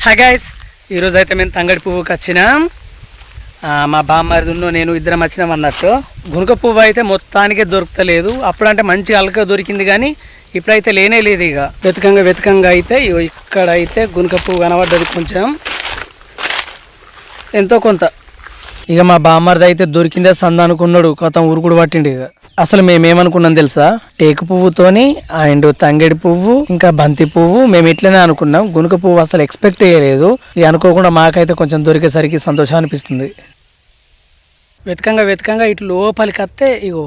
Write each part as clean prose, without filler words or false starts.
Hi guys, ఈరోజు అయితే మేము తంగడి పువ్వుకి వచ్చినాం. మా బామ్మరిదున్నో నేను ఇద్దరం వచ్చినాం అన్నట్టు. గునుక పువ్వు అయితే మొత్తానికే దొరుకుతలేదు. అప్పుడంటే మంచిగా అలక దొరికింది, కానీ ఇప్పుడైతే లేనే లేదు. ఇక వెతకంగా అయితే ఇక్కడ అయితే గునుక పువ్వు కనబడ్డది, కొంచెం ఎంతో కొంత. ఇక మా బామ్మరిది అయితే దొరికిందే సంద అనుకున్నాడు, కొత్త ఉరుకుడు పట్టిండు. ఇక అసలు మేమేమనుకున్నాం తెలుసా, టేకు పువ్వుతోని అండ్ తంగేడి పువ్వు ఇంకా బంతి పువ్వు మేము ఇట్లనే అనుకున్నాం. గునుక పువ్వు అసలు ఎక్స్పెక్ట్ చేయలేదు. ఇక అనుకోకుండా మాకైతే కొంచెం దొరికేసరికి సంతోషం అనిపిస్తుంది. వెతకంగా ఇటు లోపలికి వస్తే ఇగో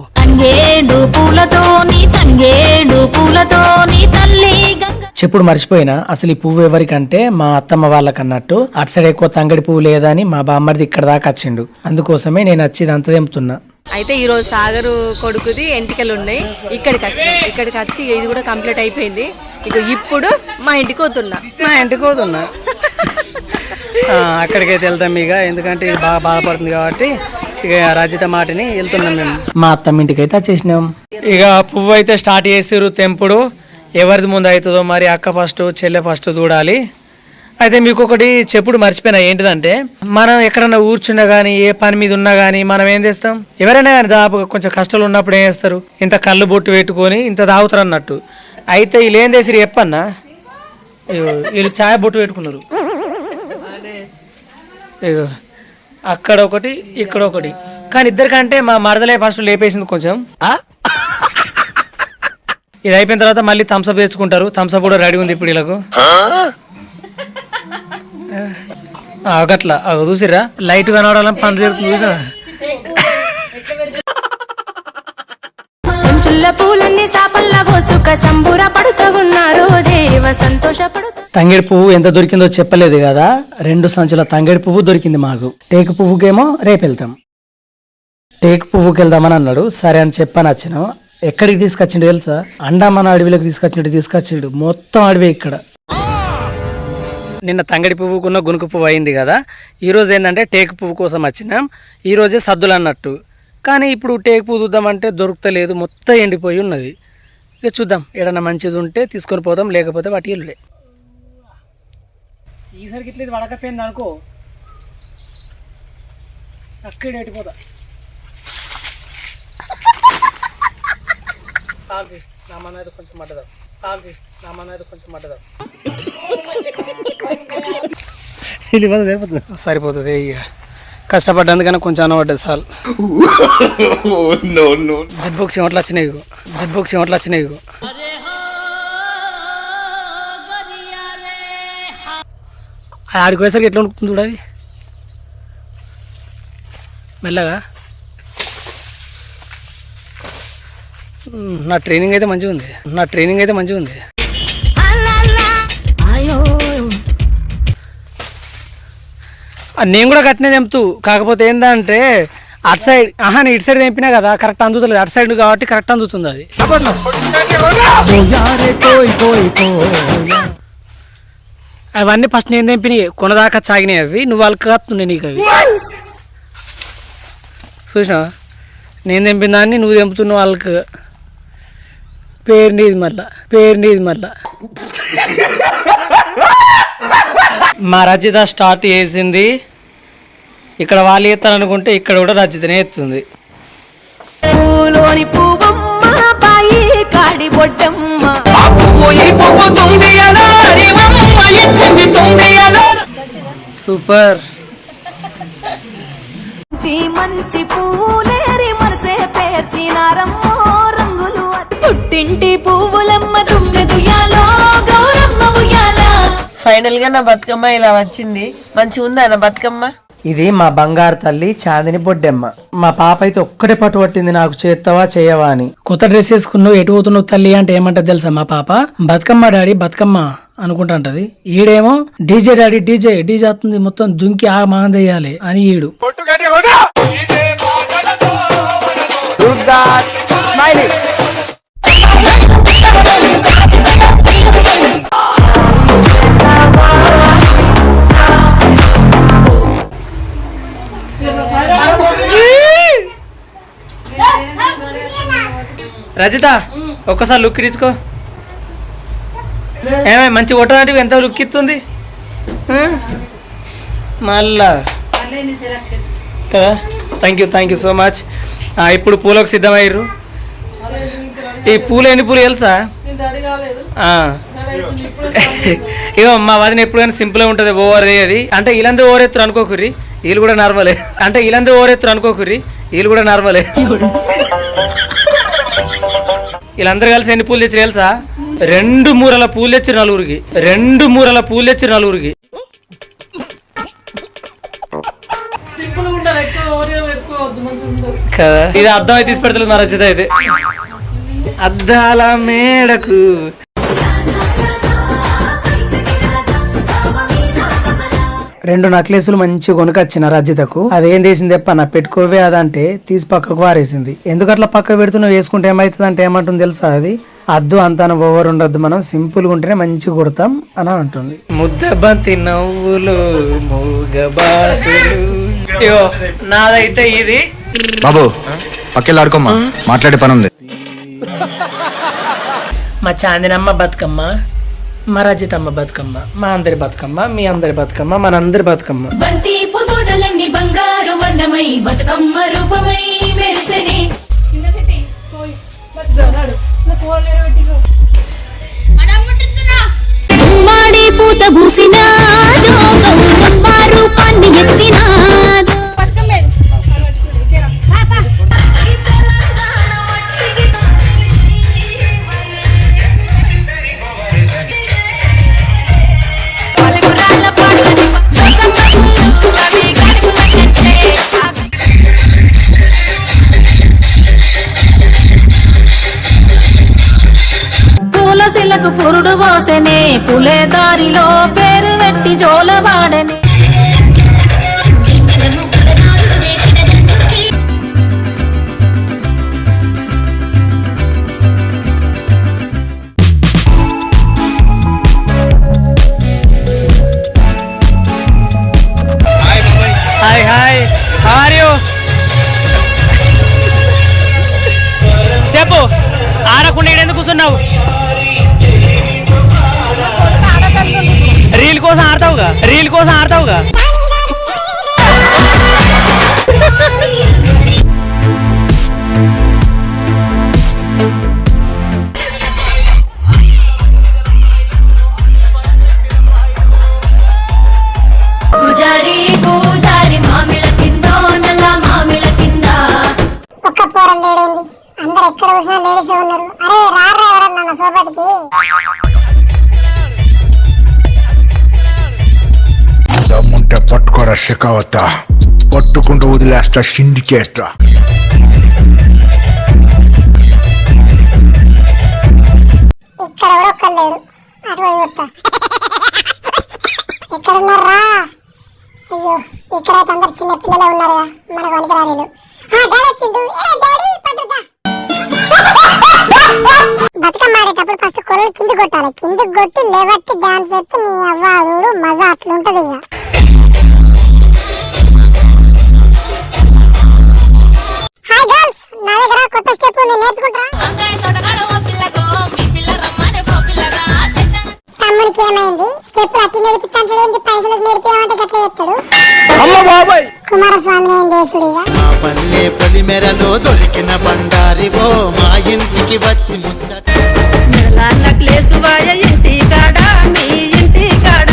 చెప్పుడు మర్చిపోయినా. అసలు ఈ పువ్వు ఎవరికంటే మా అత్తమ్మ వాళ్ళకన్నట్టు. అటు సైడ్ ఎక్కువ తంగడి పువ్వు లేదని మా బామ్మడిది ఇక్కడ దాకా వచ్చిండు. అందుకోసమే నేను వచ్చి ఇదంతా తెంపుతున్నా. అయితే ఈరోజు సాగరు కొడుకుది ఎంటికలు ఉన్నాయి. ఇక్కడికి వచ్చి ఇది కూడా కంప్లీట్ అయిపోయింది. ఇక ఇప్పుడు మా ఇంటికి పోతున్నా అక్కడికైతే వెళ్తాం ఇక, ఎందుకంటే ఇది బాగా బాధపడుతుంది కాబట్టి ఇక రజిత మాటని వెళ్తున్నాం మేము. మా అత్తమ్మ ఇంటికి అయితే వచ్చేసినాం. ఇక పువ్వు అయితే స్టార్ట్ చేసారు తెంపుడు. ఎవరిది ముందు అవుతుందో మరి, అక్క ఫస్ట్ చెల్లె ఫస్ట్ చూడాలి. అయితే మీకు ఒకటి చెప్పుడు మర్చిపోయినా, ఏంటిదంటే మనం ఎక్కడన్నా కూర్చున్నా కానీ ఏ పని మీద ఉన్నా కానీ మనం ఏం చేస్తాం, ఎవరైనా కానీ దాదాపు కొంచెం కష్టాలు ఉన్నప్పుడు ఏం చేస్తారు, ఇంత కళ్ళు బొట్టు పెట్టుకొని ఇంత తాగుతారు అన్నట్టు. అయితే వీళ్ళు ఏం చేసిరు చెప్పన్నా, వీళ్ళు ఛాయ్ బొట్టు పెట్టుకున్నారు. అక్కడ ఒకటి ఇక్కడ ఒకటి, కానీ ఇద్దరికంటే మా మరదలే ఫస్ట్ లేపేసింది కొంచెం. ఇది అయిపోయిన తర్వాత మళ్ళీ థమ్స్అప్ తెచ్చుకుంటారు. థమ్స్అప్ కూడా రెడీ ఉంది ఇప్పుడు వీళ్ళకు. అట్లా చూసిరా, లైట్ కనవడాలని పని జరుగుతుంది. చూసా తంగేడి పువ్వు ఎంత దొరికిందో చెప్పలేదు కదా. 2 సంచుల తంగేడి పువ్వు దొరికింది మాకు. టేకు పువ్వుకేమో రేపు వెళ్తాం. టేకు పువ్వుకి వెళ్దామని అన్నాడు. సరే అని చెప్పని వచ్చినాం. ఎక్కడికి తీసుకొచ్చిండు తెలుసా, అండమాన అడవిలోకి తీసుకొచ్చిండు. మొత్తం అడవి ఇక్కడ. నిన్న తంగడి పువ్వుకున్న గునుక పువ్వు అయింది కదా. ఈరోజు ఏంటంటే టేకు పువ్వు కోసం వచ్చినాం. ఈరోజే సద్దులు అన్నట్టు. కానీ ఇప్పుడు టేకు పువ్వు చూద్దామంటే దొరుకుతలేదు, మొత్తం ఎండిపోయి ఉన్నది. ఇక చూద్దాం, ఏదన్నా మంచిది ఉంటే తీసుకొని పోదాం, లేకపోతే వాటి ఇల్లుడే. ఈసారికి ఇట్లా ఇది వడకపోయింది అనుకో, చక్కగా ఎట్టిపోతా. సాల్ది నా మన అయితే కొంచెం మడ్డదా, సరిపోతుంది. ఇక కష్టపడ్డందుకన్నా కొంచెం అనబడ్డది సార్. డెడ్ బాక్స్ ఏమట్లా వచ్చినాయి. అది ఆడిపోయేసరికి ఎట్లా ఉంటుంది చూడాలి మెల్లగా. నా ట్రైనింగ్ అయితే మంచిగా ఉంది. నేను కూడా కట్టినే తెంపుతూ, కాకపోతే ఏంటంటే అటు సైడ్ నేను ఇటు సైడ్ తెంపినా కదా, కరెక్ట్ అందుతలేదు. అటు సైడ్ కాబట్టి కరెక్ట్ అందుతుంది. అది అవన్నీ ఫస్ట్ నేను తెంపినాయి, కొనదాకా సాగినాయి. అవి నువ్వు వాళ్ళకి కత్తున్నాయి నీకు. అవి చూసినావా, నేను తెంపిన దాన్ని నువ్వు తెంపుతున్నావు వాళ్ళకి. పేరు నీది మళ్ళా. మా రజిత స్టార్ట్ చేసింది. ఇక్కడ వాళ్ళు ఎత్తారనుకుంటే ఇక్కడ కూడా రజితనే ఎత్తుంది. సూపర్. మంచి పూలేరి మనసే పేర్చినారమ్మో రంగులు, పుట్టింటి పువ్వులమ్మ దుమ్మెదుయాలో గౌరమ్మ ఉయ్యాల. ఫైనల్ గా నా బతుకమ్మ ఇలా వచ్చింది. మంచిగా ఉందా నా బతుకమ్మ? ఇది మా బంగారు తల్లి చాందిని బొడ్డెమ్మ. మా పాప అయితే ఒక్కటే పట్టు పట్టింది, నాకు చేస్తావా చేయవా అని. కొత్త డ్రెస్ వేసుకున్నావు, ఎటు పోతున్నావు తల్లి అంటే ఏమంటది తెలుసా మా పాప, బతుకమ్మ డాడీ బతుకమ్మ అనుకుంటాంటది. ఈడేమో డీజే డాడీ డీజే వస్తుంది, మొత్తం దుంకి ఆ మాందేయాలి అని ఈడు. రజిత ఒక్కసారి లుక్ ఇచ్చుకో. ఏమే మంచి కొట్టడానికి ఎంత లుక్ ఇస్తుంది. మళ్ళా కదా. Thank you so much. ఇప్పుడు పూలకు సిద్ధమయ్యారు. ఈ పూలు ఎన్ని పూలు తెలుసా? ఇగో మా వదిన ఎప్పుడైనా సింపుల్గా ఉంటుంది. ఓవర్ అది అంటే వీళ్ళందరూ ఓవరెత్తురు అనుకోకుర్రి, వీళ్ళు కూడా నర్వలే. అంటే వీళ్ళందరూ ఓవరెత్తురు అనుకోకుర్రి, వీళ్ళు కూడా నర్వలే. వీళ్ళందరూ కలిసి ఎన్ని పూలు తెచ్చి తెలుసా? 2 మూరల పూలు తెచ్చి నలుగురికి. 2 మూరల పూలు తెచ్చి నలుగురికి. కదా ఇది అర్థం అయితే తీసి పెడతలేదు మా రచిత అయితే. అద్దాల మేడకు రెండు నక్లెస్లు మంచి కొనుకొచ్చిన రజితకు. అదేం చేసింది చెప్ప పెట్టుకోవే అదంటే తీసి పక్కకు వారేసింది. ఎందుకు అట్లా పక్క పెడుతున్నా వేసుకుంటే ఏమవుతుంది అంటే ఏమంటుంది తెలుసా? అది అద్దు అంత ఓవర్ ఉండద్దు, మనం సింపుల్ గా ఉంటేనే మంచిగా కుడతాం అని అంటుంది. ముద్దబంతి నవ్వులు మూగబాసులు. నాదైతే ఇది బాబు పక్కెళ్ళి ఆడుకోమ్మా, మాట్లాడే పని ఉంది. మా చాందినమ్మ బతుకమ్మ, మా రజితమ్మ బతుకమ్మ, మా అందరి బతుకమ్మ, మీ అందరి బతుకమ్మ, మనందరి బతుకమ్మ. బంతి పుదోడలన్నీ బంగారు వర్ణమై బతుకమ్మ రూపమై మెరిసెని. ఉమ్మాడి పూత పూసినాదో గౌరమ్మ రూపాన్ని ఎత్తినాదో. తులసిలకు పురుడు పోసెనే పులే దారిలో పేరు పెట్టి జోలబాడని. Hi hi, how are you? చెప్పు, ఆడకుండా ఎందుకు కూర్చున్నావు? రీల్ కోసం ఆడతావుగా, రీల్ కోసం ఆడతావుగా. పూజారి పూజారి మామిళ కింద నల్ల మామిళ కింద. ఒక్క పోరలు లేడేంది? అందరు ఎక్కడ చూసినా లేడీసే ఉన్నారు. అరే రారా ఎవరన్నా నా సోపతికి. దమ్ముంటే పట్టుకోరా షికావత, పట్టుకుంటూ వదిలేస్తా సిండికేస్తా. ఇక్కడ కూడా ఒక్కరు లేడు, అటువైపు వస్తా. ఎక్కడున్నారా? అయ్యో ఇక్కడైతే అందరు చిన్న పిల్లలే ఉన్నారుగా, మనకు వనికిరాలు. డాడీ వచ్చిండు. బతుకమ్మ ఆడేటప్పుడు ఫస్ట్ కొలలు కింద కొట్టాలి. కింద కొట్టి లేవట్టి డాన్స్ ఎత్తి నీ అవ్వాదుడు మజా అట్లుంటది. ఇక హాయ్ గర్ల్స్, నా దగ్గర కొత్త స్టెప్ ఉంది, నేర్చుకుంటారా? తమ్మునికి ఏమైంది? స్టెప్ అట్టి నేర్పిస్తాను చూడండి, పైసలకు నేర్పించమంటే గట్ల చెప్తాడు. కుమారస్వామి ఏం చేసుడిగా. మా పల్లె పొలిమెరలో దొరికిన బండారివో మా ఇంటికి వచ్చి ముచ్చట. ఇంటి కాడ మీ ఇంటి కాడ.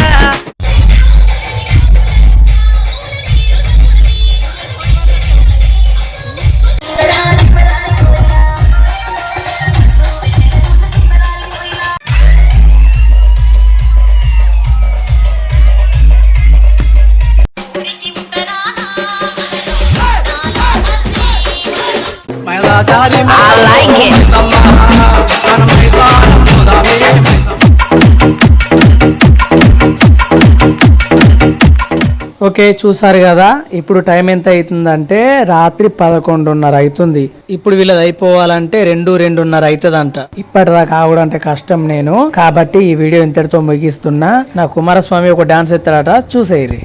ఓకే, చూసారు కదా. ఇప్పుడు టైం ఎంత అవుతుందంటే రాత్రి 11:30 అవుతుంది. ఇప్పుడు వీళ్ళది అయిపోవాలంటే 2-2:30 అవుతుందంట. ఇప్పటిదాకా ఆవిడంటే కష్టం నేను, కాబట్టి ఈ వీడియో ఇంతటితో ముగిస్తున్నా. నా కుమారస్వామి ఒక డాన్స్ ఎత్తాడట, చూసేయరి.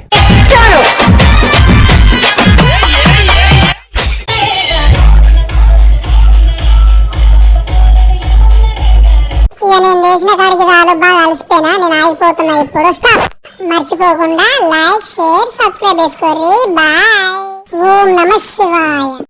ఇక నేను వేసిన కాడికి చాలు, బాగా అలసిపోయినా, నేను ఆగిపోతున్నా ఇప్పుడు. స్టాప్. మర్చిపోకుండా లైక్ షేర్ సబ్స్క్రైబ్ చేసుకోర్రి. బాయ్. ఓం నమః శివాయ.